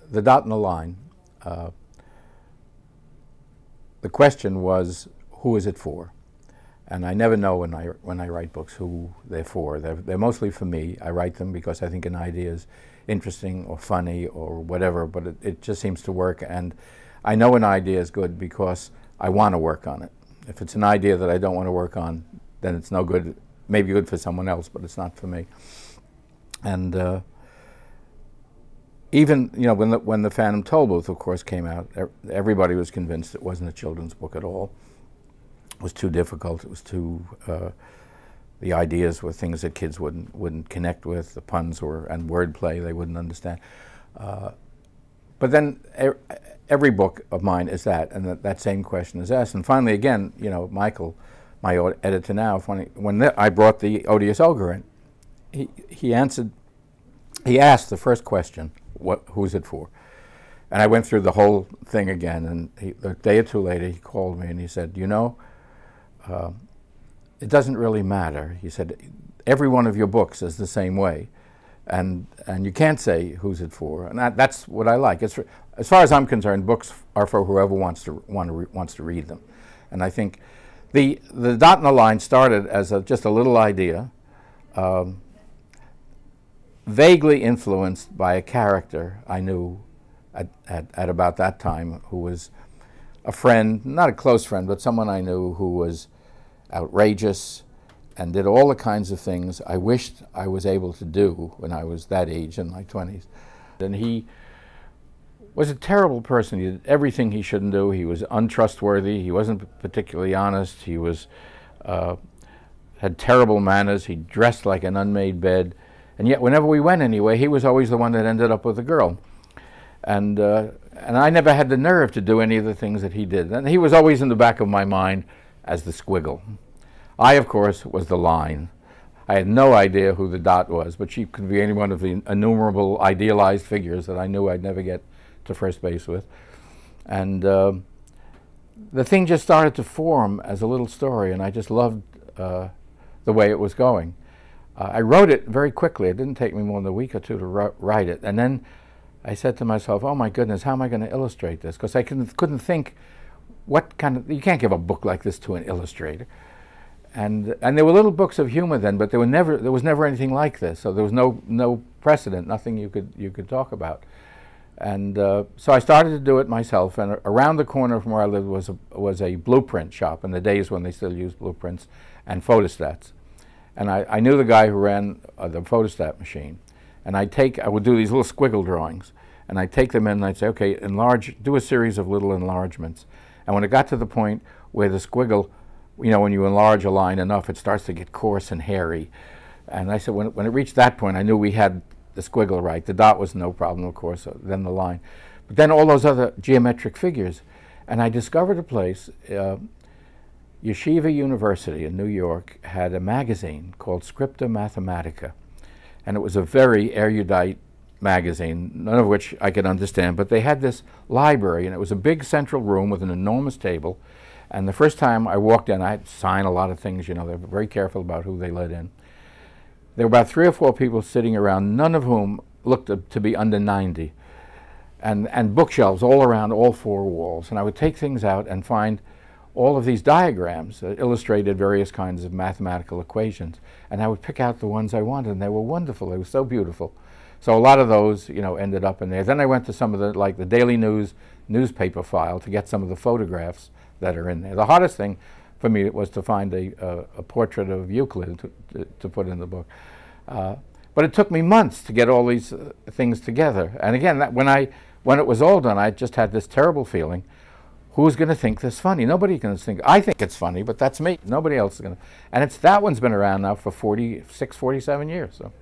The Dot and the Line, the question was, who is it for? And I never know when I write books who they're for. They're mostly for me. I write them because I think an idea is interesting or funny or whatever, but it just seems to work. And I know an idea is good because I want to work on it. If it's an idea that I don't want to work on, then it's no good. Maybe good for someone else, but it's not for me. And even, you know, when the Phantom Tollbooth, of course, came out, everybody was convinced it wasn't a children's book at all. It was too difficult. It was too. The ideas were things that kids wouldn't connect with. The puns and wordplay they wouldn't understand. But then every book of mine is that, and that same question is asked. And finally, again, you know, Michael, my editor now, when I brought the Odious Ogre in, he answered. He asked the first question, who's it for? And I went through the whole thing again, and a day or two later he called me and he said, you know, it doesn't really matter. He said, every one of your books is the same way, and you can't say who's it for. And that's what I like. As far as I'm concerned, books are for whoever wants to read them. And I think the Dot and the Line started as just a little idea, vaguely influenced by a character I knew at about that time, who was a friend, not a close friend, but someone I knew who was outrageous and did all the kinds of things I wished I was able to do when I was that age, in my 20s. And he was a terrible person. He did everything he shouldn't do. He was untrustworthy. He wasn't particularly honest. He was had terrible manners. He dressed like an unmade bed. And yet whenever we went anywhere, he was always the one that ended up with a girl. And I never had the nerve to do any of the things that he did. And he was always in the back of my mind as the squiggle. I, of course, was the line. I had no idea who the Dot was, but she could be any one of the innumerable idealized figures that I knew I'd never get to first base with. And the thing just started to form as a little story, and I just loved the way it was going. I wrote it very quickly. It didn't take me more than a week or two to write it. And then I said to myself, oh my goodness, how am I going to illustrate this? Because I couldn't think what kind of, you can't give a book like this to an illustrator. And there were little books of humor then, but there was never anything like this. So there was no precedent, nothing you could talk about. And so I started to do it myself. And around the corner from where I lived was a blueprint shop in the days when they still used blueprints and photostats. And I knew the guy who ran the photostat machine. And I would do these little squiggle drawings. And I'd take them in and I'd say, okay, do a series of little enlargements. And when it got to the point where the squiggle, you know, when you enlarge a line enough, it starts to get coarse and hairy. And I said, when it reached that point, I knew we had the squiggle right. The dot was no problem, of course, then the line. But then all those other geometric figures. And I discovered a place, Yeshiva University in New York had a magazine called Scripta Mathematica. And it was a very erudite magazine, none of which I could understand, but they had this library, and it was a big central room with an enormous table. And the first time I walked in, I had to sign a lot of things, you know, they were very careful about who they let in. There were about 3 or 4 people sitting around, none of whom looked to be under 90. And bookshelves all around all 4 walls. And I would take things out and find all of these diagrams that illustrated various kinds of mathematical equations. And I would pick out the ones I wanted, and they were wonderful. They were so beautiful. So a lot of those, you know, ended up in there. Then I went to some of the, like the Daily News newspaper file to get some of the photographs that are in there. The hardest thing for me was to find a portrait of Euclid to put in the book. But it took me months to get all these things together. And again, when it was all done, I just had this terrible feeling, who's going to think this funny? Nobody can think. I think it's funny, but that's me. Nobody else is going to. And that one's been around now for 47 years. So.